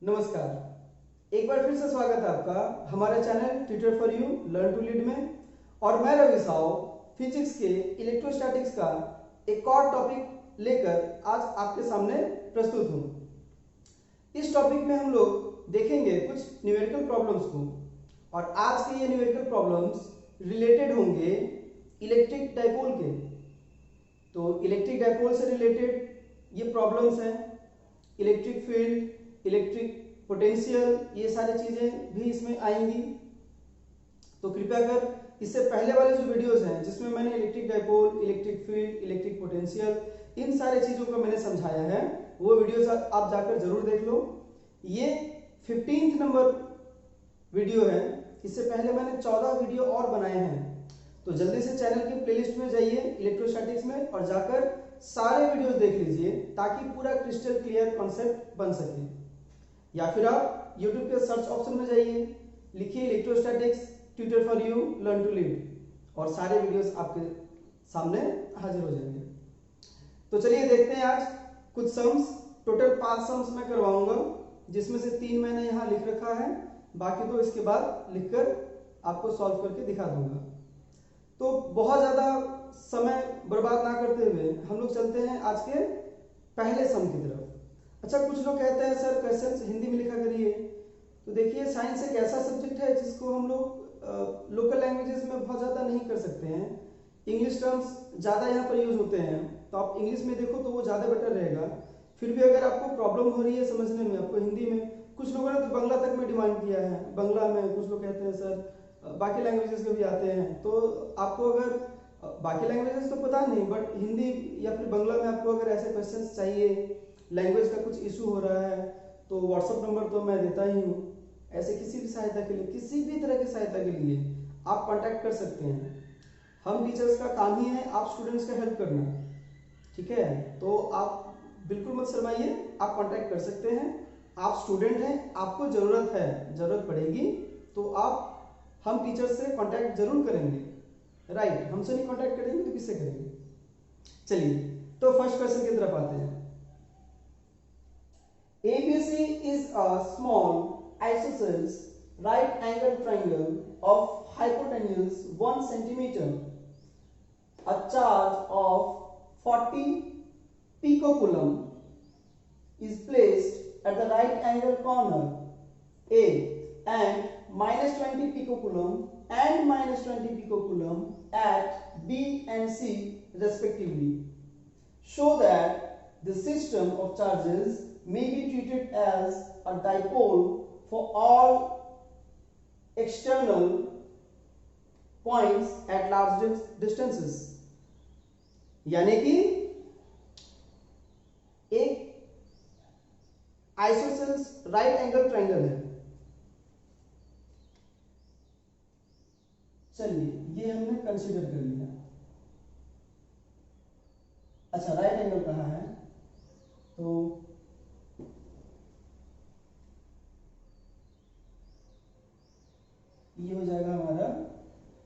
नमस्कार। एक बार फिर से स्वागत है आपका हमारे channel tutor for you learn to lead में। और मैं रवि साव फिजिक्स के इलेक्ट्रोस्टैटिक्स का एक और टॉपिक लेकर आज आपके सामने प्रस्तुत हूँ। इस टॉपिक में हम लोग देखेंगे कुछ न्यूमेरिकल प्रॉब्लम्स को, और आज के ये न्यूमेरिकल प्रॉब्लम्स रिलेटेड होंगे इलेक्ट्रिक डाइपोल के। तो इलेक्ट्रिक डाइपोल से रिलेटेड ये प्रॉब्लम्स हैं। इलेक्ट्रिक फील्ड, इलेक्ट्रिक पोटेंशियल, ये सारी चीजें भी इसमें आएंगी। तो कृपया कर इससे पहले वाले जो वीडियोस हैं जिसमें मैंने electric dipole, electric field, electric potential, इन सारे चीजों को मैंने समझाया है, वो वीडियोस आप जाकर जरूर देख लो। ये 15th नंबर वीडियो है। इससे पहले मैंने 14 वीडियो और बनाए हैं। तो जल्दी से चैनल की प्लेलिस्ट में जाइए इलेक्ट्रोस्टैटिक्स में और जाकर सारे वीडियोस देख लीजिए ताकि पूरा क्रिस्टल क्लियर कॉन्सेप्ट बन सके। या फिर आप YouTube के सर्च ऑप्शन में जाइए, लिखिए electrostatics tutor for you learn to lead और सारे वीडियोस आपके सामने हाजिर हो जाएंगे। तो चलिए देखते हैं आज कुछ सम्स। टोटल 5 सम्स मैं करवाऊंगा, जिसमें से 3 मैंने यहाँ लिख रखा है, बाकी तो इसके बाद लिखकर आपको सॉल्व करके दिखा दूंगा। तो बहुत ज्यादा समय बर्बाद ना करते हुए हम लोग चलते हैं आज के पहले सम की तरफ। अच्छा, कुछ लोग कहते हैं सर क्वेश्चंस हिंदी में लिखा करिए। तो देखिए, साइंस एक ऐसा सब्जेक्ट है जिसको हम लोग लोकल लैंग्वेजेस में बहुत ज़्यादा नहीं कर सकते हैं। इंग्लिश टर्म्स ज़्यादा यहाँ पर यूज होते हैं, तो आप इंग्लिश में देखो तो वो ज़्यादा बेटर रहेगा। फिर भी अगर आपको प्रॉब्लम हो रही है समझने में, आपको हिंदी में, कुछ लोगों ने तो बांग्ला तक में डिमांड किया है, बांग्ला में। कुछ लोग कहते हैं सर बाकी लैंग्वेजेस में भी आते हैं। तो आपको अगर बाकी लैंग्वेजेस तो पता नहीं, बट हिंदी या फिर बांग्ला में आपको अगर ऐसे क्वेश्चंस चाहिए, लैंग्वेज का कुछ इशू हो रहा है, तो व्हाट्सअप नंबर तो मैं देता ही हूँ। ऐसे किसी भी सहायता के लिए, किसी भी तरह की सहायता के लिए आप कांटेक्ट कर सकते हैं। हम टीचर्स का काम ही है आप स्टूडेंट्स का हेल्प करना, ठीक है? तो आप बिल्कुल मत शर्माइए, आप कांटेक्ट कर सकते हैं। आप स्टूडेंट हैं, आपको ज़रूरत है, ज़रूरत पड़ेगी तो आप हम टीचर से कांटेक्ट जरूर करेंगे। राइट, हमसे नहीं कांटेक्ट करेंगे तो किससे करेंगे? चलिए, तो फर्स्ट क्वेश्चन की तरफ आते हैं। ABC is a small isosceles right angle triangle of hypotenuse 1 centimeter. A charge of 40 picocoulomb is placed at the right angle corner A and minus 20 picocoulomb and minus 20 picocoulomb at B and C respectively. Show that the system of charges may be treated as a dipole for all external points at large distances. यानी कि एक isosceles right angle triangle है। चलिए, ये हमने consider कर लिया। अच्छा, राइट एंगल कहाँ है? तो ये हो जाएगा हमारा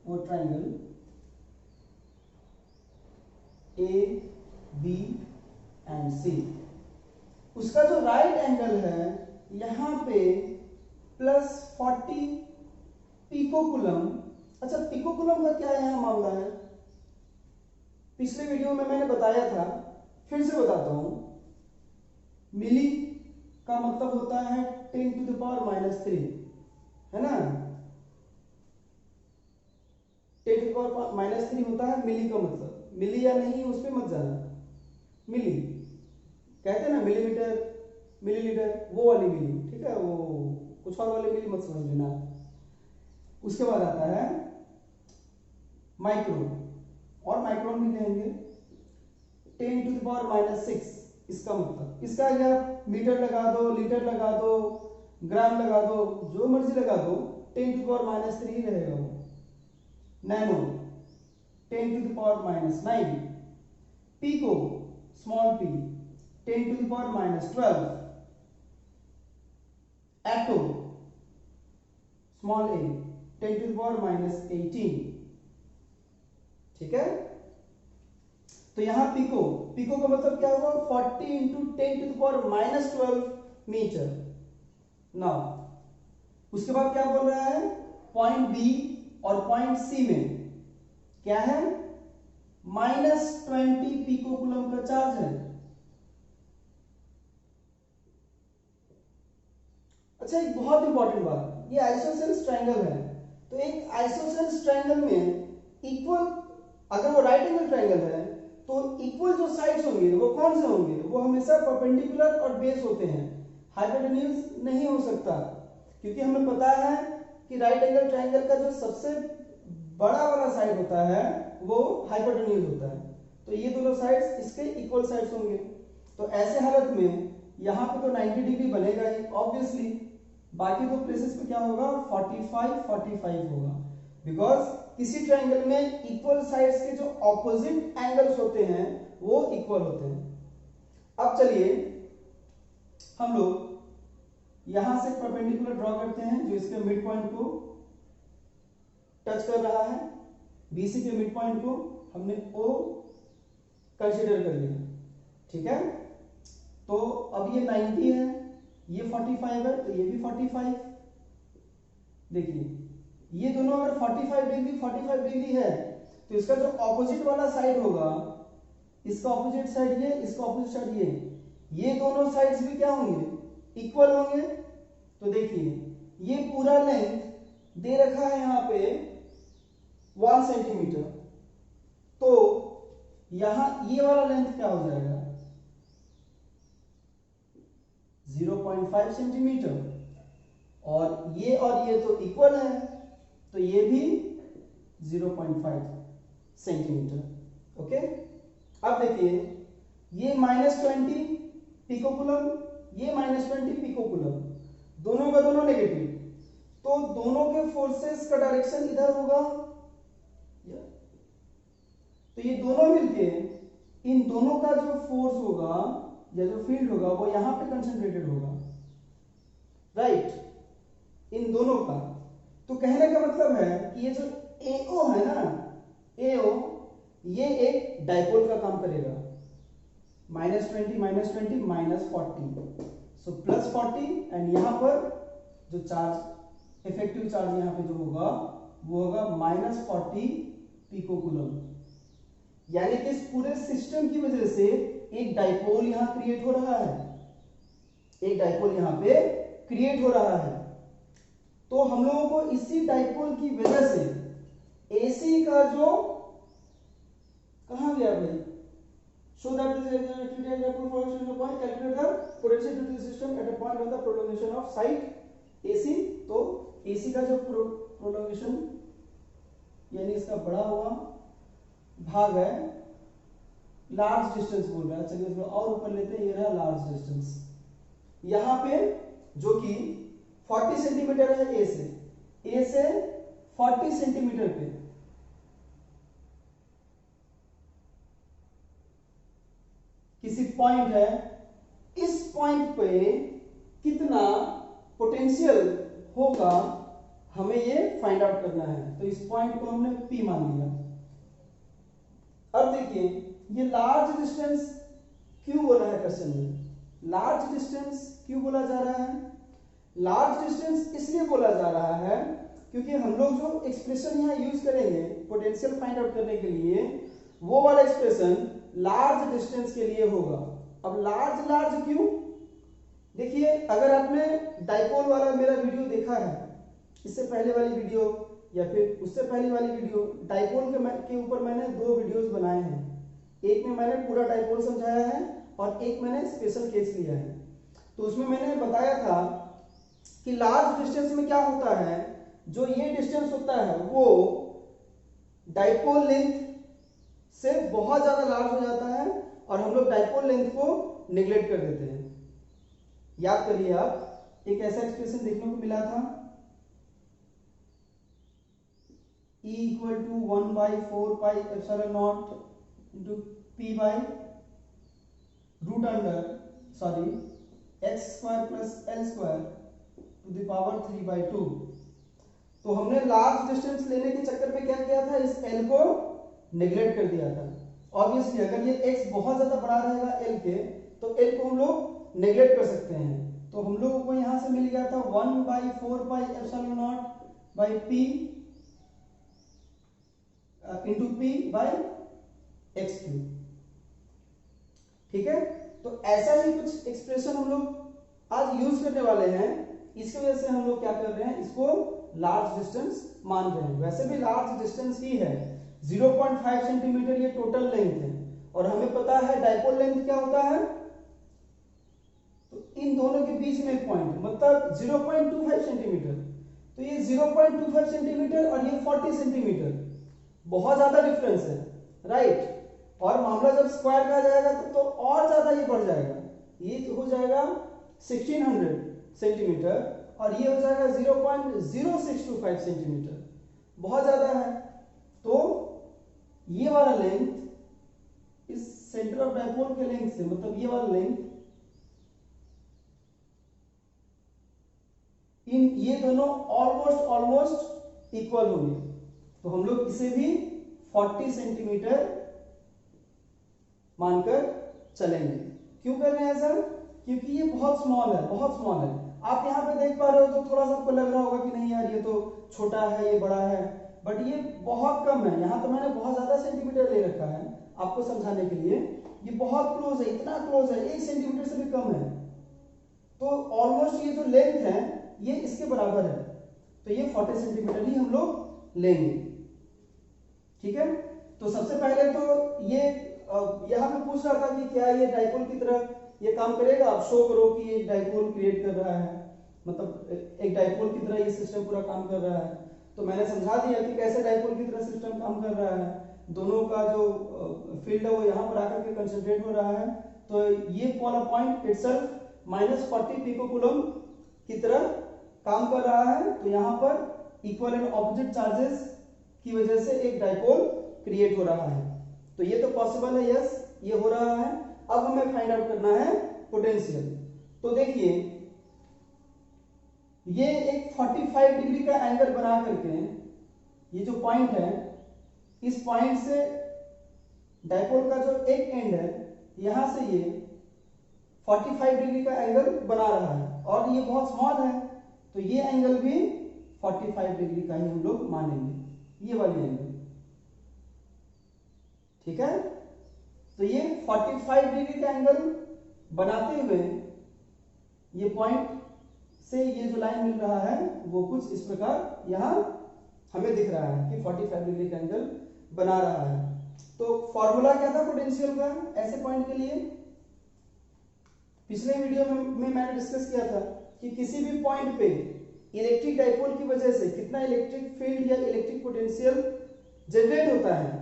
वो ट्रायंगल ए बी एंड सी। उसका जो राइट एंगल है यहाँ पे +40 पिकोकुलम। अच्छा, पिकोकुलम का क्या यहाँ मामला है? पिछले वीडियो में मैंने बताया था, फिर से बताता हूं। मिली का मतलब होता है 10⁻³ है ना? 10⁻³ होता है मिली का मतलब। मिली या नहीं उस पर मत जाना। मिली कहते हैं ना, मिलीमीटर, मिलीलीटर, वो वाली मिली, ठीक है? वो कुछ और वाली मिली मत समझ लेना। उसके बाद आता है माइक्रो, और माइक्रोन भी कहेंगे। 10⁻⁶ इसका मतलब, इसका या मीटर लगा दो, लीटर लगा दो, ग्राम लगा दो, जो मर्जी लगा दो, 10⁻³ ही रहेगा वो। Nano 10⁻⁹। Pico small p 10⁻12। Atto small a 10⁻18। ठीक है? तो यहां पिको, पिको का मतलब क्या हुआ? 40 × 10⁻12 मीटर। नाउ उसके बाद क्या बोल रहा है, पॉइंट बी और पॉइंट सी में क्या है, -20 पिको कूलम का चार्ज है। अच्छा, एक बहुत इंपॉर्टेंट बात, ये आइसोसेलेस ट्रायंगल है, तो एक आइसोसेलेस ट्रायंगल में इक्वल, अगर वो राइट एंगल ट्रायंगल है तो इक्वल जो साइड्स होंगे वो कौन से होंगे, वो हमेशा परपेंडिकुलर और बेस होते हैं, हाइपोटेन्यूज नहीं हो सकता, क्योंकि हमें पता है कि राइट एंगल ट्रायंगल का जो सबसे बड़ा वाला साइड होता है वो हाइपोटेन्यूज होता है, तो ये दोनों साइड्स इसके इक्वल साइड्स होंगे। तो ऐसे हालत में यहाँ पे तो 90 डिग्री बनेगा ही ऑब्वियसली, बाकी दो प्लेसेस पे क्या होगा, 45 होगा, बिकॉज किसी ट्रायंगल में इक्वल साइड्स के जो ऑपोजिट एंगल्स होते हैं वो इक्वल होते हैं। अब चलिए हम लोग यहां से परपेंडिकुलर ड्रॉ करते हैं जो इसके मिड पॉइंट को टच कर रहा है, बीसी के मिड पॉइंट को हमने ओ कंसीडर कर लिया, ठीक है। तो अब ये 90 है, ये 45 है, तो ये भी 45। देखिए ये दोनों अगर 45 डिग्री है तो इसका जो ऑपोजिट वाला साइड होगा, इसका ऑपोजिट साइड ये, इसका ऑपोजिट साइड ये दोनों साइड्स भी क्या होंगे, इक्वल होंगे। तो देखिए ये पूरा लेंथ दे रखा है यहाँ पे 1 सेंटीमीटर, तो यहां ये वाला लेंथ क्या हो जाएगा, 0.5 सेंटीमीटर, और ये तो इक्वल है, तो ये भी 0.5 सेंटीमीटर। ओके, अब देखिए ये -20 पिकोकुलम, ये -20 पिकोकुलम, दोनों का दोनों नेगेटिव, तो दोनों के फोर्सेस का डायरेक्शन इधर होगा, तो ये दोनों मिलके इन दोनों का जो फोर्स होगा या जो फील्ड होगा वो यहां पे कंसंट्रेटेड होगा, राइट, इन दोनों का। तो कहने का मतलब है कि ये जो AO है ना, AO ये एक डाइपोल का काम करेगा, -20 -40, सो +40, एंड यहां पर जो चार्ज, इफेक्टिव चार्ज यहां पे जो होगा वो होगा -40 पिकोकुलम, यानी कि इस पूरे सिस्टम की वजह से एक डाइपोल यहां क्रिएट हो रहा है, एक डाइपोल यहां पे क्रिएट हो रहा है। तो हम लोगों को इसी डाइपोल की वजह से AC का जो, कहां गया भाई, show that the dipole formation of point, calculate the potential due to system at a point on the prolongation of side AC। तो AC का जो प्रोलॉन्गेशन यानी इसका बड़ा हुआ भाग है, लार्ज डिस्टेंस बोल रहा है, चलिए इसको और ऊपर लेते हैं, ये रहा लार्ज डिस्टेंस, यहां पे जो कि 40 सेंटीमीटर है A से 40 सेंटीमीटर पे किसी पॉइंट है, इस पॉइंट पे कितना पोटेंशियल होगा हमें ये फाइंड आउट करना है, तो इस पॉइंट को हमने P मान लिया। अब देखिए ये लार्ज डिस्टेंस क्यों बोला है क्वेश्चन में, लार्ज डिस्टेंस क्यों बोला जा रहा है, लार्ज डिस्टेंस इसलिए बोला जा रहा है क्योंकि हम लोग जो एक्सप्रेशन यहाँ यूज करेंगे पोटेंशियल फाइंड आउट करने के लिए, वो वाला एक्सप्रेशन लार्ज डिस्टेंस के लिए होगा। अब लार्ज लार्ज क्यों, देखिए अगर आपने डाइपोल वाला मेरा वीडियो देखा है, इससे पहले वाली वीडियो या फिर उससे पहले वाली वीडियो, डाइपोल के ऊपर मैंने 2 वीडियोस बनाए हैं, एक में मैंने पूरा डाइपोल समझाया है और एक मैंने स्पेशल केस लिया है। तो उसमें मैंने बताया था कि लार्ज डिस्टेंस में क्या होता है, जो ये डिस्टेंस होता है वो डाइपोल लेंथ से बहुत ज्यादा लार्ज हो जाता है और हम लोग डाइपोल लेंथ को नेग्लेक्ट कर देते हैं। याद करिए आप, एक ऐसा एक्सप्रेशन देखने को मिला था, E = 1/4 pi epsilon naught into P by root under x square plus L square to the power 3/2। तो हमने लार्ज डिस्टेंस लेने के चक्कर में क्या किया था, इस L को नेग्लेक्ट कर दिया था। ऑब्वियसली अगर ये x बहुत ज्यादा बड़ा रहेगा L के, तो L को हम लोग नेग्लेक्ट कर सकते हैं, तो हम लोगों को यहां से मिल गया था 1/4πε0/p into p by x cube. ठीक है, तो ऐसा ही कुछ एक्सप्रेशन हम लोग आज यूज करने वाले हैं। इसकी वजह से हम लोग क्या कर रहे हैं, इसको लार्ज डिस्टेंस मान रहे हैं। वैसे भी लार्ज डिस्टेंस ही है, 0.5 सेंटीमीटर ये टोटल लेंथ है, और हमें पता है डाइपोल लेंथ क्या होता है, तो इन दोनों के बीच में एक पॉइंट मतलब 0.25 सेंटीमीटर। तो ये 0.25 सेंटीमीटर और ये 40 सेंटीमीटर, बहुत ज्यादा डिफरेंस है, राइट। और मामला जब स्क्वायर का जाएगा तो और ज्यादा ये बढ़ जाएगा, ये तो हो जाएगा 1600 सेंटीमीटर और ये हो जाएगा 0.0625 सेंटीमीटर, बहुत ज्यादा है। तो ये वाला लेंथ इस सेंटर ऑफ डाइपोल के लेंथ से, मतलब ये वाला लेंथ, इन ये दोनों ऑलमोस्ट इक्वल होंगे। तो हम लोग इसे भी 40 सेंटीमीटर मानकर चलेंगे। क्यों कर रहे हैं ऐसा, क्योंकि ये बहुत स्मॉल है, बहुत स्मॉल है। आप यहाँ पे देख पा रहे हो तो थोड़ा सा आपको लग रहा होगा कि नहीं यार ये तो छोटा है, ये बड़ा है, बट ये बहुत कम है। यहाँ तो मैंने बहुत ज्यादा सेंटीमीटर ले रखा है आपको समझाने के लिए। ये बहुत क्लोज है, इतना क्लोज है, 1 सेंटीमीटर से भी कम है। तो ऑलमोस्ट ये जो लेंथ है ये इसके बराबर है, तो ये 40 सेंटीमीटर ही हम लोग लेंगे। ठीक है, तो सबसे पहले तो ये यहाँ पे पूछ रहा था कि क्या ये डाइपोल की तरह ये काम करेगा, आप शो करो कि ये डाइपोल क्रिएट कर रहा है, मतलब एक डाइपोल की तरह ये सिस्टम पूरा काम कर रहा है। तो मैंने समझा दिया कि कैसे डाइपोल की तरह सिस्टम काम कर रहा है। दोनों का जो फील्ड है वो यहाँ पर आकर के कंसंट्रेट हो रहा है। तो ये वाला पॉइंट इटसेल्फ -40 पिकोकूलम की तरह काम कर रहा है। तो यहाँ पर इक्वल एंड ऑपोजिट चार्जेस की वजह से एक डाइपोल क्रिएट हो रहा है। तो ये तो पॉसिबल है, यस, ये हो रहा है। अब हमें फाइंड आउट करना है पोटेंशियल। तो देखिए ये एक 45 डिग्री का एंगल बना करके ये जो पॉइंट है, इस पॉइंट से डाइपोल का जो एक एंड है यहां से ये 45 डिग्री का एंगल बना रहा है, और ये बहुत स्मॉल है, तो ये एंगल भी 45 डिग्री का ही हम लोग मानेंगे, ये वाली एंगल। ठीक है, तो ये 45 डिग्री का एंगल बनाते हुए ये पॉइंट से ये जो लाइन मिल रहा है वो कुछ इस प्रकार यहां हमें दिख रहा है कि 45 डिग्री का एंगल बना रहा है। तो फॉर्मूला क्या था पोटेंशियल का ऐसे पॉइंट के लिए, पिछले वीडियो में मैंने डिस्कस किया था कि किसी भी पॉइंट पे इलेक्ट्रिक डाइपोल की वजह से कितना इलेक्ट्रिक फील्ड या इलेक्ट्रिक पोटेंशियल जनरेट होता है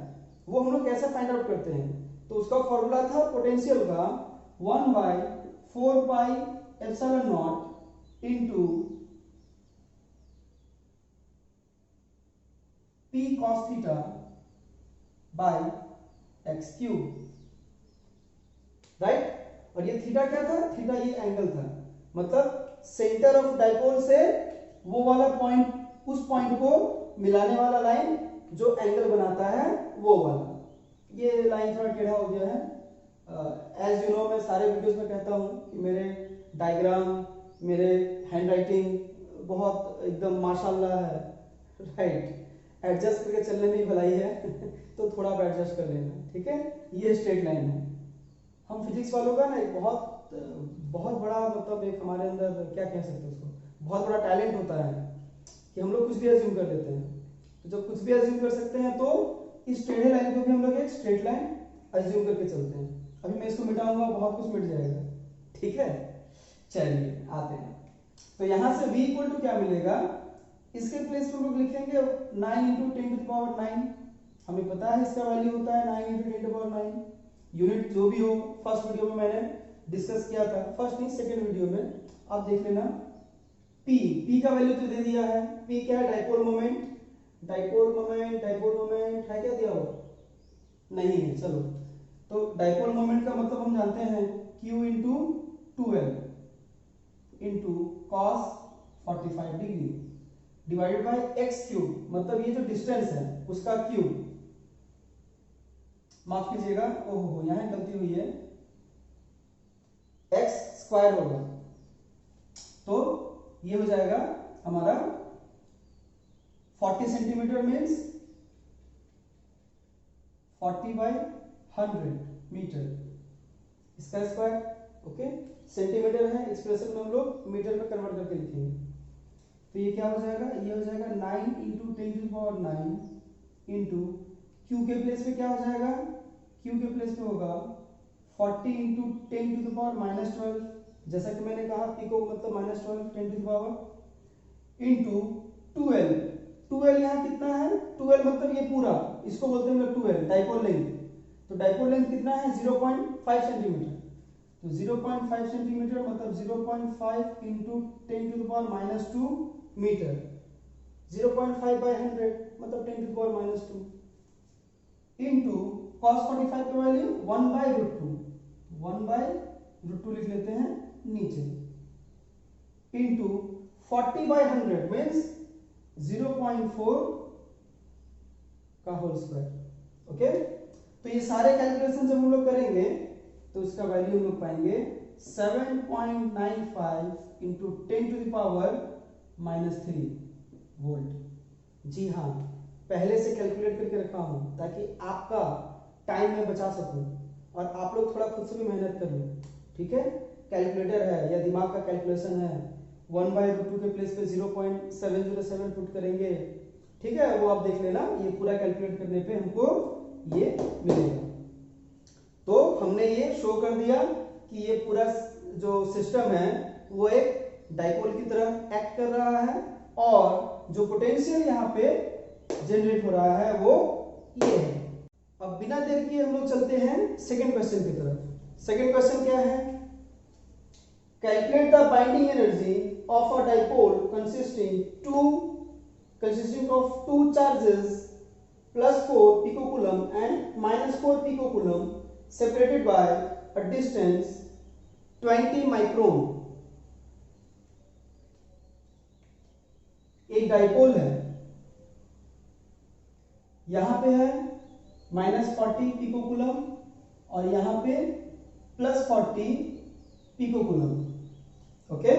वो हम लोग कैसे फाइंड आउट करते हैं। तो उसका फॉर्मूला था पोटेंशियल का 1/4πε0 into p cos theta by X cube, right. और ये थीटा क्या था, थीटा ये एंगल था, मतलब सेंटर ऑफ डाइपोल से वो वाला पॉइंट, उस पॉइंट को मिलाने वाला लाइन जो एंगल बनाता है वो वाला। ये लाइन थोड़ा टेढ़ा हो गया है, एज यू नो मैं सारे वीडियोस में कहता हूँ कि मेरे डायग्राम, मेरे हैंडराइटिंग बहुत एकदम माशाल्लाह है, राइट। एडजस्ट करके चलने में भलाई है तो थोड़ा आप एडजस्ट कर लेना, ठीक है। ये स्ट्रेट लाइन है। हम फिजिक्स वालों का ना एक बहुत बड़ा, मतलब एक हमारे अंदर क्या कह सकते हैं उसको, बहुत बड़ा टैलेंट होता है कि हम लोग कुछ भी अज्यूम कर लेते हैं। तो जब कुछ भी अज्यूम कर सकते हैं तो इस टेढ़े लाइन को भी हम लोग एक स्ट्रेट लाइन अज्यूम करके चलते हैं। अभी मैं इसको मिटाऊंगा, बहुत कुछ मिट जाएगा, ठीक है। चलिए आते हैं, तो यहां से v इक्वल टू क्या मिलेगा, इसके प्लेस पे हम लोग लिखेंगे 9 × 10⁹ हमें पता है इसका वैल्यू होता है 9 × 10⁹। यूनिट जो भी हो, फर्स्ट वीडियो में मैंने डिस्कस किया था, फर्स्ट नहीं सेकंड वीडियो में आप देख लेना। p का वैल्यू तो दे दिया है, p क्या है, डाइपोल मोमेंट, डाइपोल मोमेंट है, क्या दिया हो, नहीं है, चलो। तो डाइपोल मोमेंट का मतलब हम जानते हैं q × 2l into cos 45 degree divided by X cube, मतलब ये जो डिस्टेंस है उसका क्यूब, माफ कीजिएगा, ओहो यहां गलती हुई है, x स्क्वायर होगा। तो ये हो जाएगा हमारा 40 सेंटीमीटर मीन्स 40 बाई 100 मीटर, इसका स्क्वायर। ओके, सेंटीमीटर है, एक्सप्रेशन में हम लोग मीटर में कन्वर्ट करके लिखेंगे। तो ये क्या हो जाएगा, ये हो जाएगा 9 इंटू 10⁹ इंटू क्यू के प्लेस पे क्या हो जाएगा, क्यू के प्लेस पे होगा 40 इंटू 10⁻⁻12, जैसा कि मैंने कहा पिको मतलब -12 10 टू पावर इंटू 12 यहाँ कितना है, 12 मतलब ये पूरा, इसको बोलते हैं हम लोग 12 डाइपोल लेंथ। तो डाइपोल लेंथ कितना है 0.5 सेंटीमीटर, तो 0.5 सेंटीमीटर मतलब 0.5 इंटू 10⁻⁻2 मीटर, 0.5 बाई 100 मतलब 10⁻⁻2 इंटू cos 45 की वैल्यू 1/√2, 1/√2 लिख लेते हैं नीचे, इंटू 40 बाई 100 मीन्स 0.4 का होल स्क्वायर। ओके, तो ये सारे कैलकुलेशन जब हम लोग करेंगे तो इसका वैल्यू हम लोग पाएंगे 7.95 इंटू 10⁻³ वोल्ट। जी हाँ, पहले से कैलकुलेट करके रखा हूं ताकि आपका टाइम मैं बचा सकूं और आप लोग थोड़ा खुद से भी मेहनत कर लो। ठीक है, कैलकुलेटर है या दिमाग का कैलकुलेशन है, 1/√2 के प्लेस पे 0.707 पुट करेंगे, ठीक है, वो आप देख लेना, ये पूरा कैलकुलेट करने पे हमको ये मिलेगा। तो हमने ये शो कर दिया कि ये पूरा जो सिस्टम है वो एक डाइपोल की तरह एक्ट कर रहा है और जो पोटेंशियल यहाँ पे जनरेट हो रहा है वो ये है। अब बिना देर किए हम लोग चलते हैं सेकंड क्वेश्चन की तरफ। सेकंड क्वेश्चन क्या है, calculate the binding energy of a dipole consisting of two charges +4 picocoulomb and -4 picocoulomb separated by a distance 20 micron। एक डाइपोल है, यहां पे है -40 पिकोकूलम और यहां पे +40 पिकोकूलम। ओके,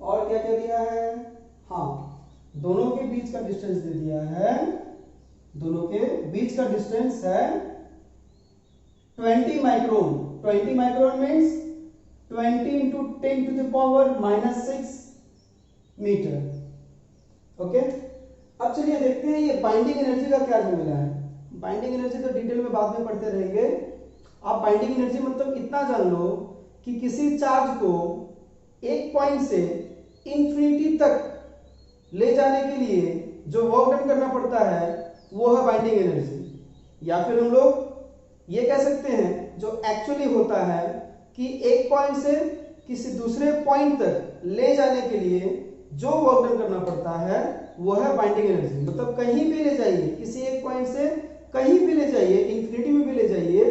और क्या क्या दिया है, हाँ दोनों के बीच का डिस्टेंस दे दिया है, दोनों के बीच का डिस्टेंस है 20 micron. 20 micron means 20 into 10⁻⁻6 metre. Okay, अब चलिए देखते हैं ये बाइंडिंग एनर्जी का क्या मिला है। बाइंडिंग एनर्जी तो डिटेल में बाद में पढ़ते रहेंगे, आप बाइंडिंग एनर्जी मतलब इतना जान लो कि किसी चार्ज को एक पॉइंट से इंफिनिटी तक ले जाने के लिए जो वर्क डन करना पड़ता है वो है बाइंडिंग एनर्जी। या फिर हम लोग ये कह सकते हैं जो एक्चुअली होता है कि एक पॉइंट से किसी दूसरे पॉइंट तक ले जाने के लिए जो वर्क डन करना पड़ता है वो है बाइंडिंग एनर्जी। मतलब कहीं भी ले जाइए, किसी एक पॉइंट से कहीं भी ले जाइए, इंफिनिटी में भी ले जाइए,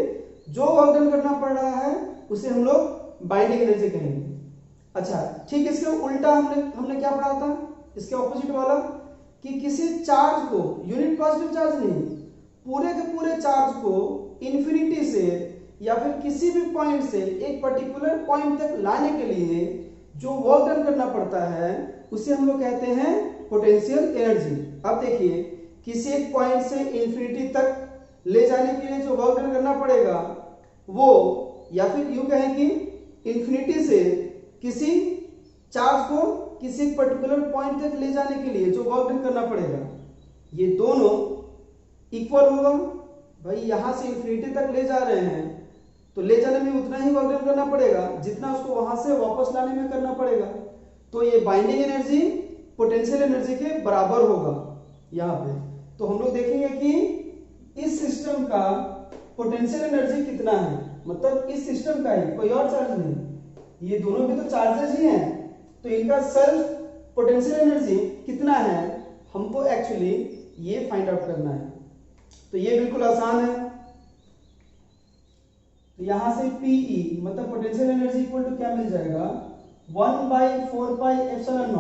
जो वर्क डन करना पड़ रहा है उसे हम लोग बाइंडिंग एनर्जी कहेंगे। अच्छा, ठीक इसके उल्टा हमने क्या पढ़ा था, इसके ऑपोजिट वाला, कि किसी चार्ज को, यूनिट पॉजिटिव चार्ज नहीं, पूरे के पूरे चार्ज को इंफिनिटी से या फिर किसी भी पॉइंट से एक पर्टिकुलर पॉइंट तक लाने के लिए जो वर्क डन करना पड़ता है उसे हम लोग कहते हैं पोटेंशियल एनर्जी। अब देखिए, किसी एक पॉइंट से इंफिनिटी तक ले जाने के लिए जो वर्क डन करना पड़ेगा वो, या फिर यूं कहें कि इंफिनिटी से किसी चार्ज को किसी पर्टिकुलर पॉइंट तक ले जाने के लिए जो वर्क डन करना पड़ेगा, ये दोनों इक्वल होगा। भाई यहां से इंफिनिटी तक ले जा रहे हैं तो ले जाने में उतना ही वर्क डन करना पड़ेगा जितना उसको वहां से वापस लाने में करना पड़ेगा। तो ये बाइंडिंग एनर्जी पोटेंशियल एनर्जी के बराबर होगा यहाँ पे। तो हम लोग देखेंगे कि इस सिस्टम का पोटेंशियल एनर्जी कितना है, मतलब इस सिस्टम का ही, कोई और चार्ज नहीं, ये दोनों भी तो चार्जेस ही हैं, तो इनका सेल्फ पोटेंशियल एनर्जी कितना है हमको एक्चुअली ये फाइंड आउट करना है। तो ये बिल्कुल आसान है। तो यहां से PE मतलब पोटेंशियल एनर्जी इक्वल टू क्या मिल जाएगा, 1/4πε0,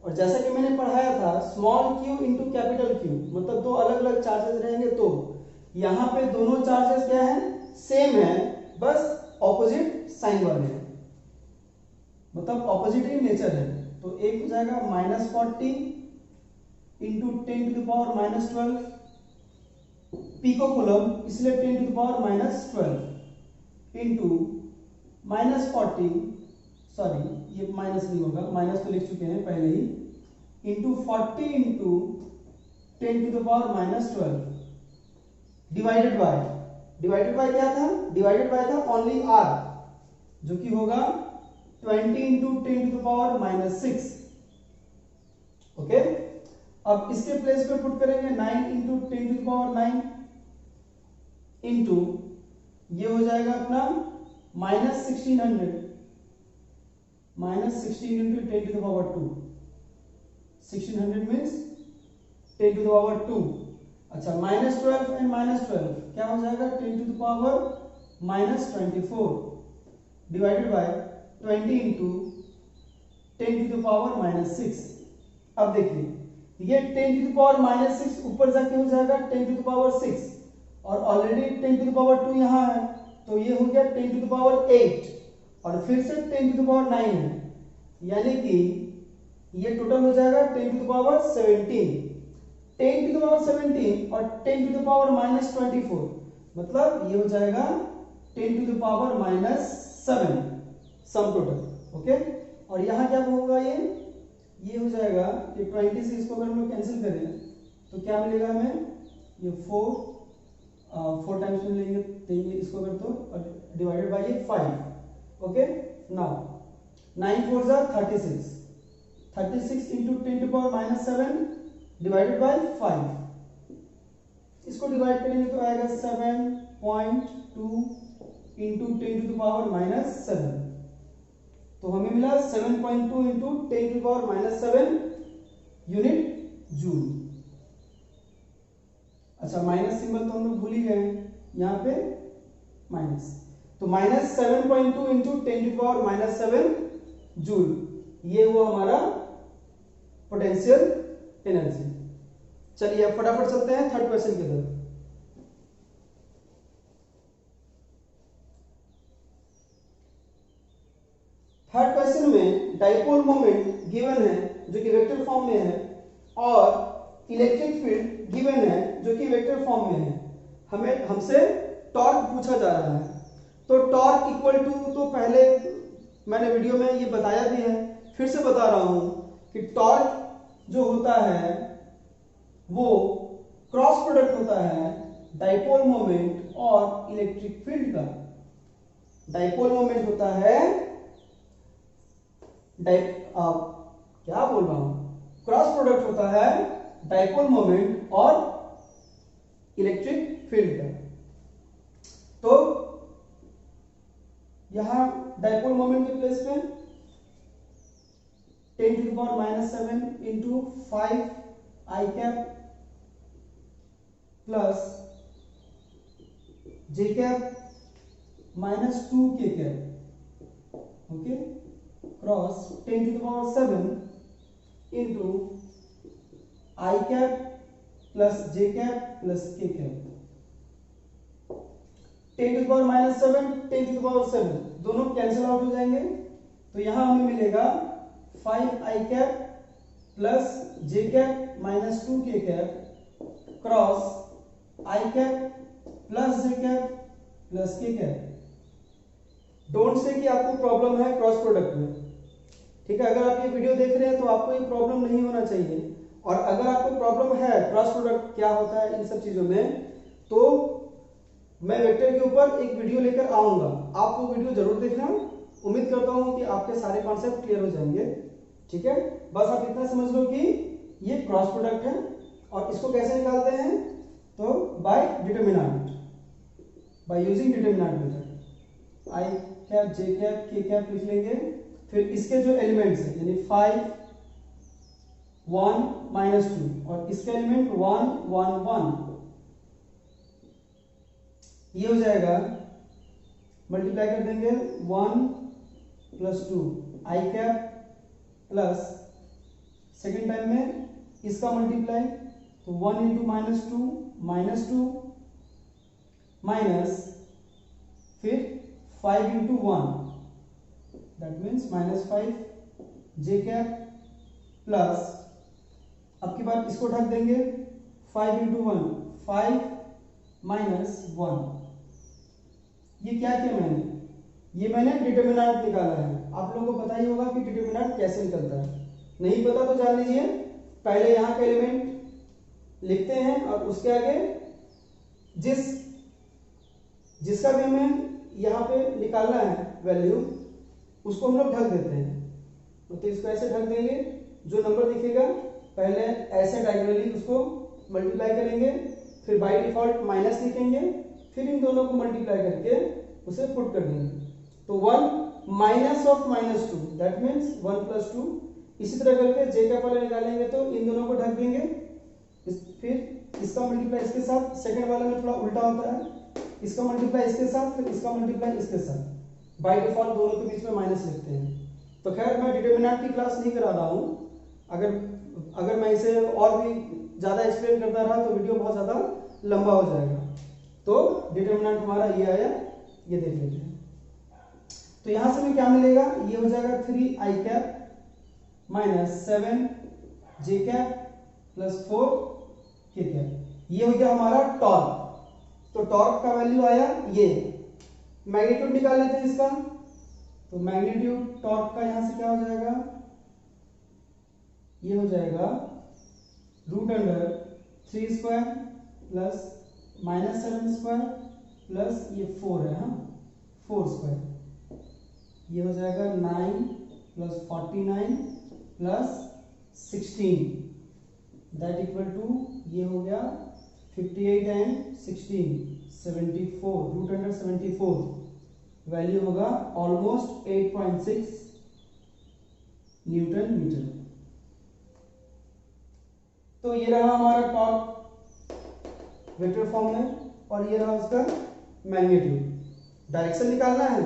और जैसा कि मैंने पढ़ाया था small q into capital Q, मतलब दो अलग अलग चार्जेस रहेंगे तो यहाँ पे दोनों चार्जेस क्या है, सेम है, बस ऑपोजिट साइन वाले हैं। मतलब ऑपोजिट ही नेचर है। तो एक हो जाएगा -40 इंटू 10⁻⁻12 पिको कूलम, इसलिए 10⁻12 इंटू -40, सॉरी ये माइनस नहीं होगा, माइनस तो लिख चुके हैं पहले ही, इंटू 40 इंटू 10⁻12 डिवाइडेड बाय क्या था, डिवाइडेड बाय था ओनली r, जो कि होगा 20 इंटू 10⁻⁻6। ओके, अब इसके प्लेस पे पुट करेंगे 9 इंटू 10⁻9 इंटू ये हो जाएगा अपना -1600, -16 इंटू 10⁻2, 1600 मीन्स 10⁻2। अच्छा, -12 एंड -12 क्या हो जाएगा, 10⁻24 डिवाइडेड बाय 20 इंटू 10⁻6। अब देखिए ये 10⁻6 ऊपर जाके हो जाएगा 10⁻6 और ऑलरेडी 10⁻2 यहाँ है, तो ये हो गया 10⁻8 और फिर से 10⁻9 है, यानी कि ये टोटल हो जाएगा 10⁻17। 10⁻17 और 10⁻24 मतलब ये हो जाएगा 10⁻7 सम टोटल। ओके, और यहाँ क्या होगा, ये हो जाएगा कि 20 से इसको अगर हम लोग कैंसिल करें तो क्या मिलेगा हमें, ये 4 टाइम्स में लेंगे इसको अगर तो, और डिवाइडेड बाय ये 5। ओके, नाउ 9 4 जा 36 इंटू 10⁻7 डिवाइडेड बाय 5, इसको डिवाइड करेंगे तो आएगा 7.2 इंटू 10⁻7, तो हमें मिला 7.2 इंटू 10⁻7 यूनिट जूल। अच्छा, माइनस सिंबल तो हम लोग भूल ही गए हैं यहाँ पे माइनस, तो -7.2 इंटू 10⁻7 जूल, ये हुआ हमारा पोटेंशियल एनर्जी। चलिए अब फटाफट चलते हैं थर्ड क्वेश्चन की तरफ। थर्ड क्वेश्चन में डाइपोल मोमेंट गिवन है जो कि वेक्टर फॉर्म में है, और इलेक्ट्रिक फील्ड गिवन है जो कि वेक्टर फॉर्म में है। हमसे टॉर्क पूछा जा रहा है, तो टॉर्क इक्वल टू, तो पहले मैंने वीडियो में ये बताया भी है, फिर से बता रहा हूं कि टॉर्क जो होता है वो क्रॉस प्रोडक्ट होता है डाइपोल मोमेंट और इलेक्ट्रिक फील्ड का। डाइपोल मोमेंट होता है क्या बोल रहा हूं, क्रॉस प्रोडक्ट होता है डाइपोल मोमेंट और इलेक्ट्रिक फील्ड का। तो यहां डाइपोल मोमेंट के प्लेस पे 10⁻7 इंटू 5 आई कैप प्लस जे कैप -2 के कैप, ओके, क्रॉस 10⁻7 इंटू आई कैप प्लस जे कैप प्लस के कैप। 10⁻7 10⁻7 दोनों कैंसिल आउट हो जाएंगे, तो यहां हमें मिलेगा 5 आई कैप प्लस जे कैप -2 के कैप क्रॉस आई कैप प्लस जे कैप प्लस के कैप। डोंट से कि आपको प्रॉब्लम है क्रॉस प्रोडक्ट में, ठीक है। अगर आप ये वीडियो देख रहे हैं तो आपको ये प्रॉब्लम नहीं होना चाहिए, और अगर आपको प्रॉब्लम है क्रॉस प्रोडक्ट क्या होता है इन सब चीजों में, तो मैं वेक्टर के ऊपर एक वीडियो लेकर आऊंगा, आप वो वीडियो जरूर देखना। उम्मीद करता हूं कि आपके सारे कॉन्सेप्ट क्लियर हो जाएंगे, ठीक है। बस आप इतना समझ लो कि ये क्रॉस प्रोडक्ट है, और इसको कैसे निकालते हैं, तो by determinant, by using determinant method. I cap J cap K cap लिख लेंगे, फिर इसके जो एलिमेंट्स हैं यानी 5 1 -2 और इसके एलिमेंट 1 1 1, ये हो जाएगा, मल्टीप्लाई कर देंगे 1 + 2 आई कैप प्लस सेकेंड टाइम में इसका मल्टीप्लाई, तो 1 × -2 -2 माइनस फिर 5 × 1 that means -5 J cap plus, अब की बार इसको ढक देंगे 5 इंटू 1 5 माइनस 1। ये क्या किया मैंने, ये मैंने डिटर्मिनेंट निकाला है। आप लोगों को पता ही होगा कि डिटर्मिनेंट कैसे निकलता है, नहीं पता तो जान लीजिए। पहले यहाँ का एलिमेंट लिखते हैं और उसके आगे जिसका भी हमें यहाँ पे निकालना है वैल्यू, उसको हम लोग ढक देते हैं। तो इसको ऐसे ढक देंगे, जो नंबर दिखेगा पहले ऐसे डायगोनली उसको मल्टीप्लाई करेंगे, फिर बाय डिफॉल्ट माइनस लिखेंगे, फिर इन दोनों को मल्टीप्लाई करके उसे पुट कर देंगे। तो 1 minus of -2 that means 1 plus 2। इसी तरह करके जे का वाला निकालेंगे तो इन दोनों को ढक देंगे, फिर इसका मल्टीप्लाई इसके साथ, सेकंड वाले में थोड़ा उल्टा होता है, इसका मल्टीप्लाई इसके साथ, फिर इसका मल्टीप्लाई इसके साथ। बाय डिफॉल्ट दोनों के बीच में माइनस लिखते हैं। तो खैर मैं डिटर्मिनेंट की क्लास नहीं करा रहा हूँ, अगर मैं इसे और भी ज़्यादा एक्सप्लेन करता रहा तो वीडियो बहुत ज़्यादा लंबा हो जाएगा। तो डिटर्मिनेंट हमारा ये आया, ये देख लेते हैं। तो यहां से हमें क्या मिलेगा, ये हो जाएगा 3i कैप माइनस 7 जे कैप प्लस 4 के कैप। ये हो गया हमारा टॉर्क। तो टॉर्क का वैल्यू आया ये। मैग्नीट्यूड निकाल लेते हैं इसका। तो मैग्नीट्यूड टॉर्क का यहां से क्या हो जाएगा, ये हो जाएगा √3² प्लस -7² प्लस ये 4 है, हाँ 4²। ये हो जाएगा 9 plus 49 plus 16 that equal to, ये हो गया 58 एंड 16 74, √74 वैल्यू होगा ऑलमोस्ट 8.6 न्यूटन मीटर। तो ये रहा हमारा टॉर्क वेक्टर फॉर्म में, और ये रहा उसका मैग्नीट्यूड। डायरेक्शन निकालना है,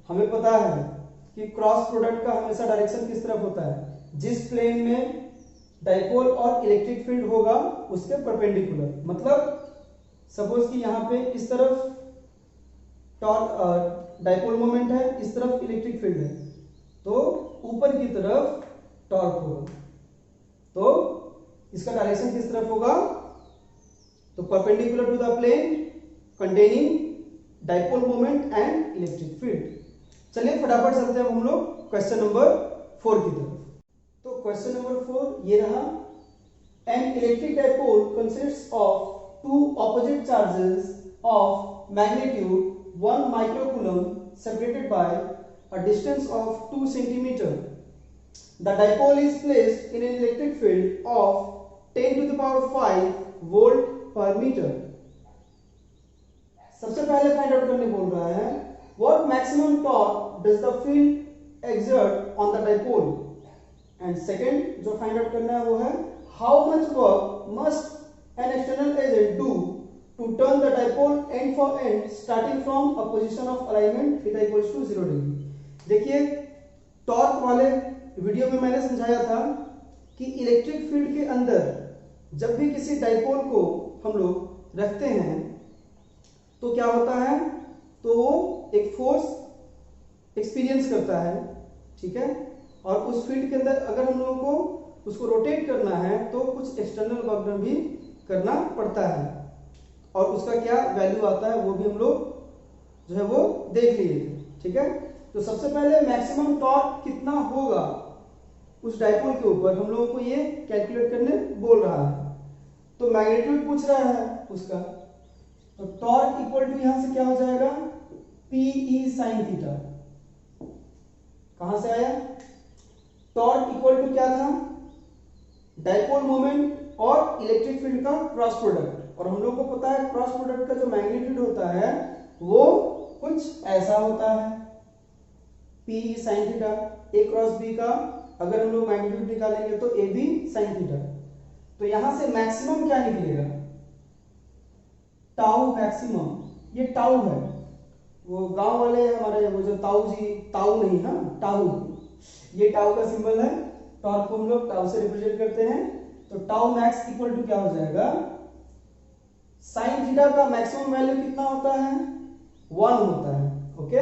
हमें पता है कि क्रॉस प्रोडक्ट का हमेशा डायरेक्शन किस तरफ होता है, जिस प्लेन में डाइपोल और इलेक्ट्रिक फील्ड होगा उसके परपेंडिकुलर। मतलब सपोज कि यहाँ पे इस तरफ टॉर्क डाइपोल मोमेंट है, इस तरफ इलेक्ट्रिक फील्ड है, तो ऊपर की तरफ टॉर्क होगा। तो इसका डायरेक्शन किस तरफ होगा, तो perpendicular to the plane containing dipole moment and electric field. चलिए फटाफट चलते हैं हम लोग क्वेश्चन नंबर 4 की तरफ। तो क्वेश्चन नंबर 4 ये रहा, an electric dipole consists of two opposite charges of magnitude 1 microcoulomb separated by a distance of 2 centimeter. The dipole is placed in an electric field of 10 to the power 5 volt per meter. सबसे पहले find out करने बोल रहा है, what maximum torque does the field exert on the dipole? And second जो find out करना है वो है, how much work must an external agent do to turn the dipole end for end starting from a position of alignment theta equals to 0 degree। देखिए torque वाले video में मैंने समझाया था कि इलेक्ट्रिक फील्ड के अंदर जब भी किसी डाइपोल को हम लोग रखते हैं तो क्या होता है, तो वो एक फोर्स एक्सपीरियंस करता है, ठीक है। और उस फील्ड के अंदर अगर हम लोगों को उसको रोटेट करना है तो कुछ एक्सटर्नल वर्क भी करना पड़ता है, और उसका क्या वैल्यू आता है वो भी हम लोग जो है वो देख लिए थे, ठीक है। तो सबसे पहले मैक्सिमम टॉर्क कितना होगा उस डाइपोल के ऊपर हम लोगों को ये कैलकुलेट करने बोल रहा है। तो मैग्नीट्यूड पूछ रहा है उसका, तो टॉर्क इक्वल टू यहां से क्या हो जाएगा, Pe sin थीटा। कहां से आया, टॉर्क इक्वल टू क्या था, डाइपोल मोमेंट और इलेक्ट्रिक फील्ड का क्रॉस प्रोडक्ट। और हम लोग को पता है क्रॉस प्रोडक्ट का जो मैग्नीट्यूड होता है वो कुछ ऐसा होता है, Pe sin theta. A cross B का अगर हम लोग मैग्नीट्यूड निकालेंगे तो AB sin थीटा। तो यहां से मैक्सिमम क्या निकलेगा, टाउ मैक्सिमम, ये टाउ है। वो गांव वाले हमारे वो जो ताऊ जी, ताऊ नहीं ना टाउ, ये टाउ का सिंबल है। टॉर्क को हम लोग टाउ से रिप्रेजेंट करते हैं। तो टाउ मैक्स इक्वल टू क्या हो जाएगा, साइन थीटा का मैक्सिमम वैल्यू कितना होता है, 1 होता है, ओके।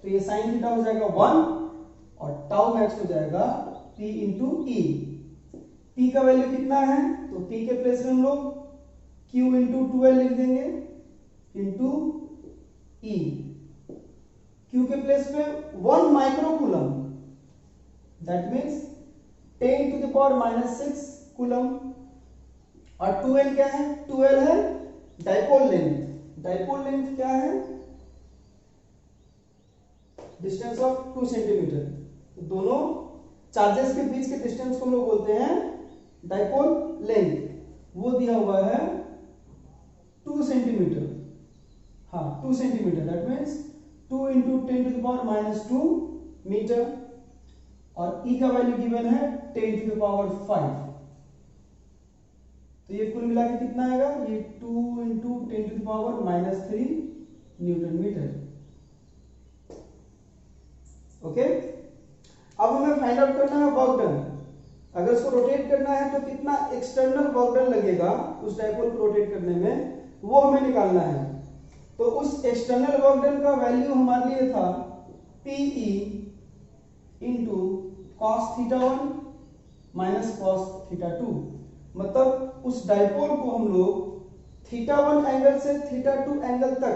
तो ये साइन थीटा हो जाएगा 1 और टाउ मैक्स हो जाएगा P इंटू ई। P का वैल्यू कितना है तो P के प्लेस में हम लोग Q इंटू 12 लिख देंगे इंटू E। Q के प्लेस पे 1 micro coulomb, that means 10 to the power minus 6 coulomb. और 2L क्या है, 2L है डाइपोल लेंथ। डाइपोल लेंथ क्या है, डिस्टेंस ऑफ 2 सेंटीमीटर। तो दोनों चार्जेस के बीच के डिस्टेंस को हम लोग बोलते हैं डाइपोल लेंथ। वो दिया हुआ है 2 सेंटीमीटर। हाँ 2 centimetre, that means 2 into 10 to the power minus 2 metre. और E का वैल्यू गिवन है 10 टू द पावर 5। तो ये कुल मिला के कितना आएगा, ये 2 into 10 to the power minus 3 newton metre. Okay, अब हमें फाइंड आउट करना है वर्क डन। अगर इसको रोटेट करना है तो कितना एक्सटर्नल वर्क डन लगेगा उस डाइपोल को रोटेट करने में, वो हमें निकालना है। तो उस एक्सटर्नल वर्क डन का वैल्यू हमारे लिए था PE into cos theta 1 minus cos theta 2। मतलब उस डाइपोल को हम लोग थीटा 1 एंगल से थीटा 2 एंगल तक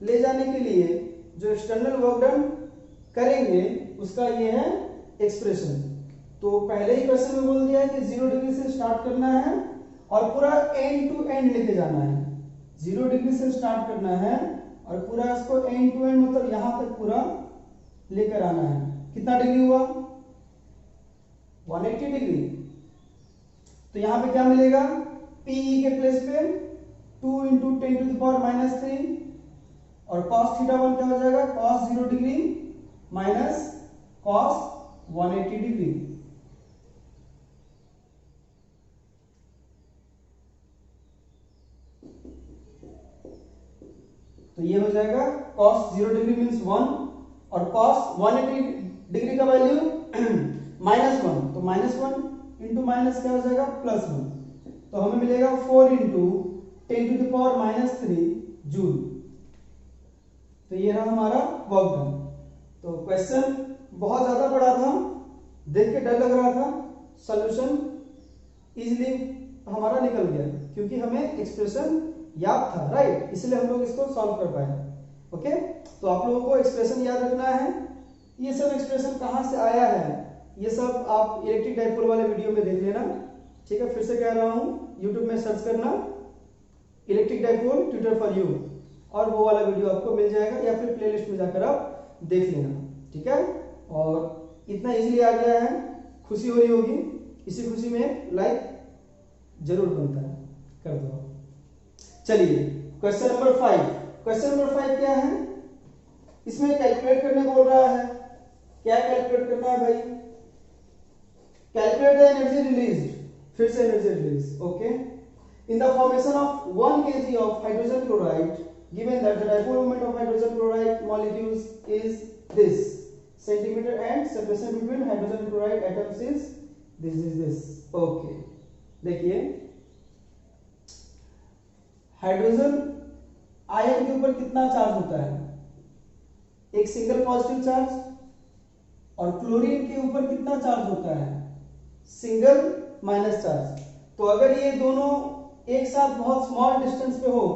ले जाने के लिए जो एक्सटर्नल वर्क डन करेंगे उसका ये है एक्सप्रेशन। तो पहले ही क्वेश्चन में बोल दिया है कि 0 डिग्री से स्टार्ट करना है और पूरा एंड टू एंड लेके जाना है। 0 डिग्री से स्टार्ट करना है और पूरा इसको एंड टू एंड मतलब यहां तक पूरा लेकर आना है। कितना डिग्री हुआ, 180 डिग्री। तो यहां पे क्या मिलेगा, PE के प्लेस पे 2 into 10 to the power minus 3 और cos थीटा 1 क्या हो जाएगा, cos 0 degree minus cos 180 degree. तो ये हो जाएगा cos 0 डिग्री मींस 1 और cos 180 डिग्री का वैल्यू -1। तो -1 इंटू माइनस क्या हो जाएगा +1। तो हमें मिलेगा 4 into 10 to the power minus 3 joule. तो ये रहा हमारा वर्क डन। तो क्वेश्चन बहुत ज्यादा बड़ा था, देख के डर लग रहा था, सॉल्यूशन इजीली हमारा निकल गया क्योंकि हमें एक्सप्रेशन याद था, राइट, इसलिए हम लोग इसको सॉल्व कर पाए। ओके, तो आप लोगों को एक्सप्रेशन याद रखना है। ये सब एक्सप्रेशन कहां से आया है ये सब आप इलेक्ट्रिक डाइपोल वाले वीडियो में देख लेना, ठीक है। फिर से कह रहा हूं, यूट्यूब में सर्च करना electric dipole tutor for you और वो वाला वीडियो आपको मिल जाएगा, या फिर प्लेलिस्ट में जाकर आप देख लेना, ठीक है। और इतना इजीली आ गया है, खुशी हो रही होगी। इसी खुशी में लाइक जरूर बनता है, कर दो। चलिए क्वेश्चन नंबर 5। क्वेश्चन नंबर 5 क्या है, इसमें कैलकुलेट करने बोल रहा है। क्या कैलकुलेट करना है भाई, कैलकुलेट द एनर्जी रिलीज्ड, फिर से energy release. Okay, in the formation of 1 kg of hydrogen chloride given that the dipole moment of hydrogen chloride molecules is this centimetre and separation between hydrogen chloride atoms is this. Okay, देखिए hydrogen ion के ऊपर कितना charge होता है, एक single positive charge. और chlorine के ऊपर कितना चार्ज होता है, सिंगल माइनस चार्ज। तो अगर ये दोनों एक साथ बहुत स्मॉल डिस्टेंस पे हो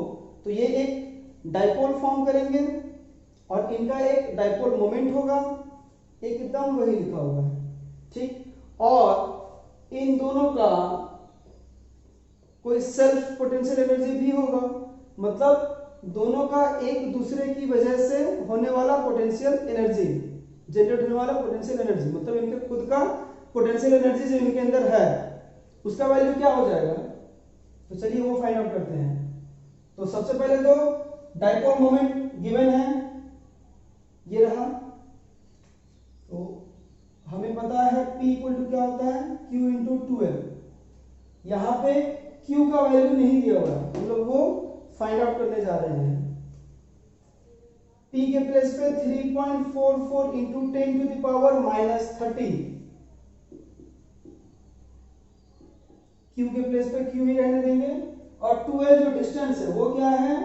तो ये एक डाइपोल फॉर्म करेंगे और इनका एक डाइपोल मोमेंट होगा, एकदम वही लिखा हुआ है, ठीक। और इन दोनों का कोई सेल्फ पोटेंशियल एनर्जी भी होगा, मतलब दोनों का एक दूसरे की वजह से होने वाला पोटेंशियल एनर्जी, जनरेट होने वाला पोटेंशियल एनर्जी, मतलब इनके खुद का पोटेंशियल एनर्जी जो इनके अंदर है उसका वैल्यू क्या हो जाएगा। तो चलिए वो फाइंड आउट करते हैं। तो सबसे पहले तो डाइपोल मोमेंट गिवन है, ये रहा। तो हमें पता है P इक्वल टू क्या होता है, Q इंटू 2L। यहां पे Q का वैल्यू नहीं दिया हुआ है, हम लोग वो फाइंड आउट करने जा रहे हैं। P के प्लेस पे 3.44 into 10 to the power minus 30। Q के प्लेस पे Q ही रहने देंगे। और 2L जो डिस्टेंस है वो क्या है,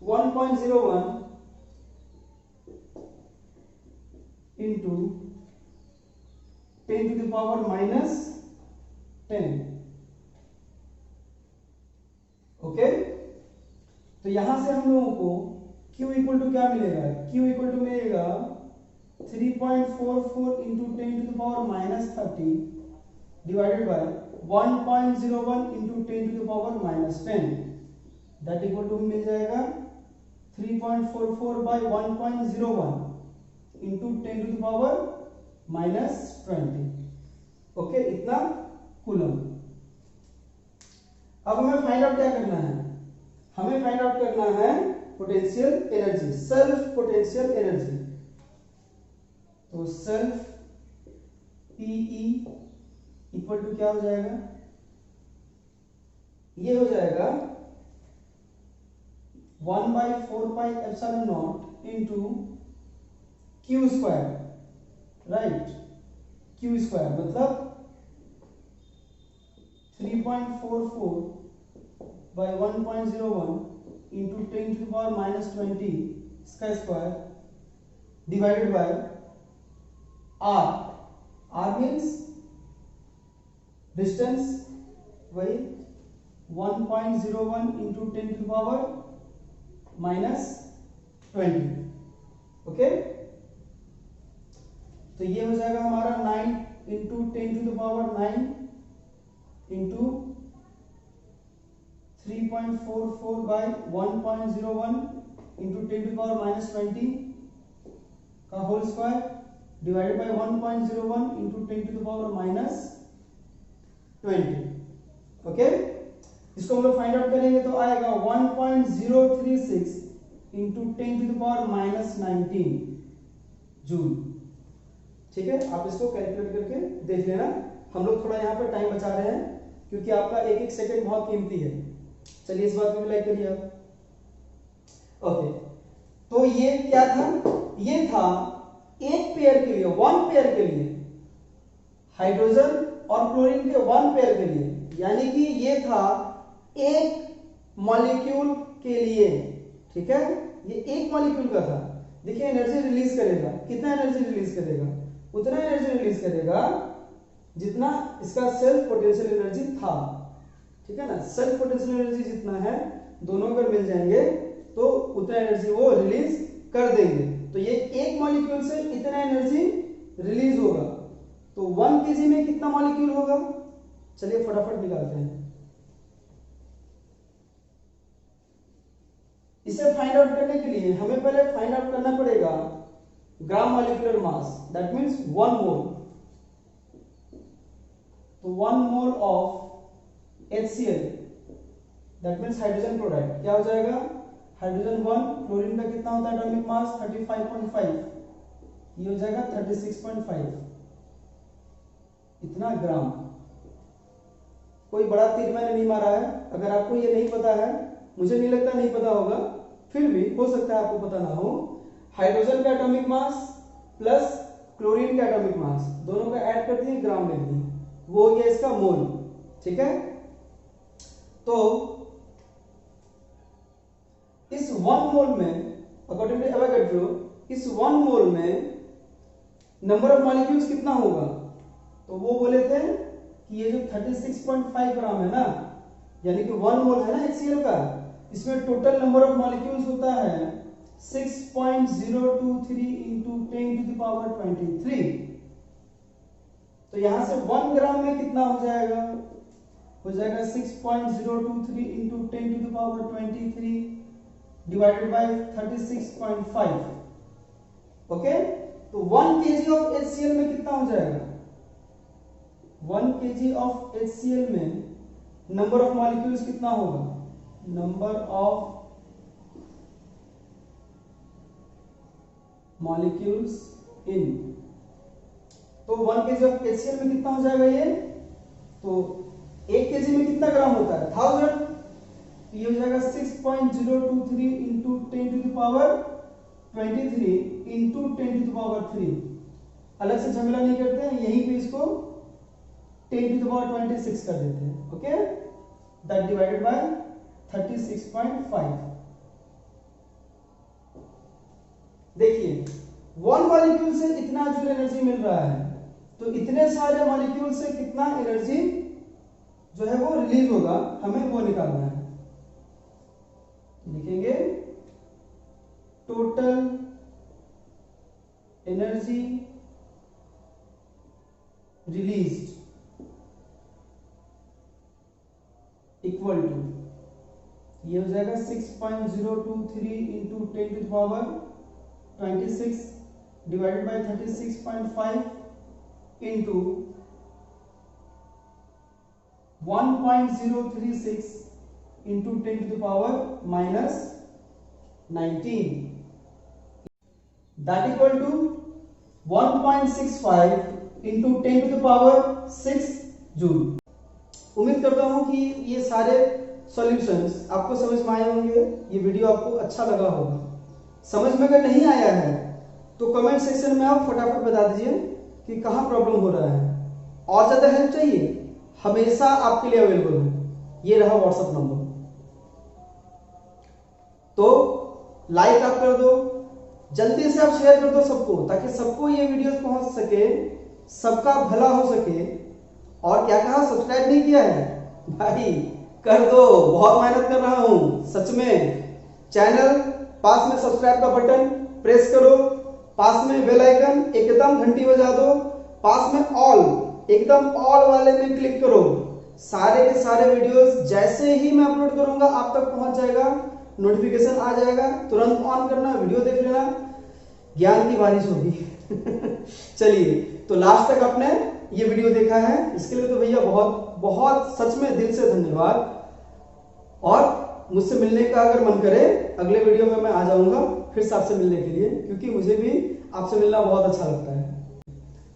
1.01 into 10 to the power minus 10। Okay, तो यहां से हम लोगों को Q इक्वल टू क्या मिलेगा? Q इक्वल टू मिलेगा 3.44 into 10 to the power minus 30 divided by 1.01 into 10 to the power minus 10, that equal to मिल जाएगा 3.44 by 1.01 into 10 to the power minus 20। Okay, इतना कूलम। अब हमें फाइंड आउट क्या करना है? हमें फाइंड आउट करना है potential energy, self potential energy. तो सेल्फ पीई इक्वल टू क्या हो जाएगा? ये हो जाएगा 1/4πε0 into Q square, right? Q square मतलब 3.44 by 1.01 into 10 to the power minus 20 इसका square divided by R. R means distance, वही 1.01 into 10 to the power minus 20। Okay, तो ये हो जाएगा हमारा 9 into 10 to the power 9 into 3.44 by 1.01 into 10 to the power minus 20 का whole square divided by 1.01 into 10 to the power minus 20। Okay, इसको हम लोग फाइंड आउट करेंगे तो आएगा 1.036 into 10 to the power minus 19 joule. ठीक है, आप इसको कैलकुलेट करके देख लेना। हम लोग थोड़ा यहाँ पर टाइम बचा रहे हैं क्योंकि आपका एक एक सेकंड बहुत कीमती है। चलिए इस बात को भी लाइक करिए आप। ओके, तो ये क्या था? ये था एक पेयर के लिए, वन पेयर के लिए, हाइड्रोजन और क्लोरीन के वन पेयर के लिए, यानी कि ये था एक मॉलिक्यूल के लिए। ठीक है, ये एक मॉलिक्यूल का था। देखिए एनर्जी रिलीज करेगा, कितना एनर्जी रिलीज करेगा? उतना एनर्जी रिलीज करेगा जितना इसका सेल्फ पोटेंशियल एनर्जी था। ठीक है ना, सेल्फ पोटेंशियल एनर्जी जितना है, दोनों अगर मिल जाएंगे तो उतना एनर्जी वो रिलीज कर देंगे। तो ये एक मॉलिक्यूल से इतना एनर्जी रिलीज होगा। तो 1 kg में कितना मॉलिक्यूल होगा? चलिए फटाफट निकालते हैं। इसे फाइंड आउट करने के लिए हमें पहले फाइंड आउट करना पड़ेगा gram molecular mass, that means 1 मोल। तो 1 mole of HCl, that means hydrogen chloride, क्या हो जाएगा? हाइड्रोजन 1, क्लोरीन का कितना होता है एटॉमिक मास? 35.5, ये हो जाएगा 36.5, इतना ग्राम। कोई बड़ा तीर मैंने नहीं मारा है। अगर आपको ये नहीं पता है, मुझे नहीं लगता नहीं पता होगा, फिर भी हो सकता है आपको पता ना हो। हाइड्रोजन का एटॉमिक मास प्लस क्लोरीन का एटॉमिक मास, दोनों का ऐड कर दिए, ग्राम लिख दिए, वो हो गया इसका मोल। ठीक है, तो इस 1 मोल में अकॉर्डिंग टू एवोगाड्रो, इस 1 मोल में नंबर ऑफ मॉलिक्यूल्स कितना होगा? तो वो बोले थे कि ये जो 36.5 ग्राम है ना, यानी कि 1 मोल है ना HCl का, इसमें टोटल नंबर ऑफ मॉलिक्यूल्स होता है 6.023 इंटू 10 टू द पावर 23। तो यहां से 1 ग्राम में कितना हो जाएगा? हो जाएगा 6.023 into 10 to the power 23 divided by 36.5। Okay, तो 1 kg ऑफ HCl में कितना हो जाएगा? 1 kg ऑफ HCl में नंबर ऑफ मॉलिक्यूल्स कितना होगा? नंबर ऑफ मॉलिक्यूल्स इन, तो 1 kg ऑफ HCl में कितना हो जाएगा ये? तो 1 kg में कितना ग्राम होता है? 1000। ये हो जाएगा 6.023 into 10 to the power 23 into 10 to the power 3। अलग से झमेला नहीं करते हैं, यहीं पे इसको 10 टू द पावर 26 कर देते हैं। Okay, that divided by 36.5। देखिए 1 मॉलिक्यूल से इतना जूल एनर्जी मिल रहा है, तो इतने सारे मॉलिक्यूल से कितना एनर्जी जो है वो रिलीज होगा, हमें वो निकालना है। लिखेंगे total energy released equal to, ये हो जाएगा 6.023 into 10 to the power 26 divided by 36.5 into 1.036 into 10 to the power -19, that equal to 1.65 into 10 to the power 6 joule. उम्मीद करता हूं कि ये सारे सॉल्यूशंस आपको समझ में आए होंगे, ये वीडियो आपको अच्छा लगा होगा। समझ में अगर नहीं आया है तो कमेंट सेक्शन में आप फटाफट बता दीजिए कि कहां प्रॉब्लम हो रहा है। और ज्यादा हेल्प चाहिए, हमेशा आपके लिए अवेलेबल है, ये रहा व्हाट्सएप नंबर। तो लाइक आप कर दो, जल्दी से आप शेयर कर दो सबको, ताकि सबको ये वीडियो पहुंच सके, सबका भला हो सके। और क्या कहा, सब्सक्राइब नहीं किया है भाई, कर दो, बहुत मेहनत कर रहा हूं सच में। चैनल पास में सब्सक्राइब का बटन प्रेस करो, पास में बेल आइकन एकदम घंटी बजा दो, पास में ऑल एकदम ऑल वाले में क्लिक करो। सारे के सारे वीडियोस जैसे ही मैं अपलोड करूंगा आप तक पहुंच जाएगा, नोटिफिकेशन आ जाएगा, तुरंत ऑन करना, वीडियो देख लेना, ज्ञान की बारिश होगी। चलिए, तो लास्ट तक आपने ये वीडियो देखा है, इसके लिए तो भैया बहुत बहुत सच में दिल से धन्यवाद। और मुझसे मिलने का अगर मन करे, अगले वीडियो में मैं आ जाऊंगा फिर से आपसे मिलने के लिए, क्योंकि मुझे भी आपसे मिलना बहुत अच्छा लगता है।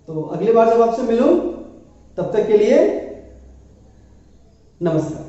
तो अगली बार जब आपसे मिलूं, तब तक के लिए नमस्कार।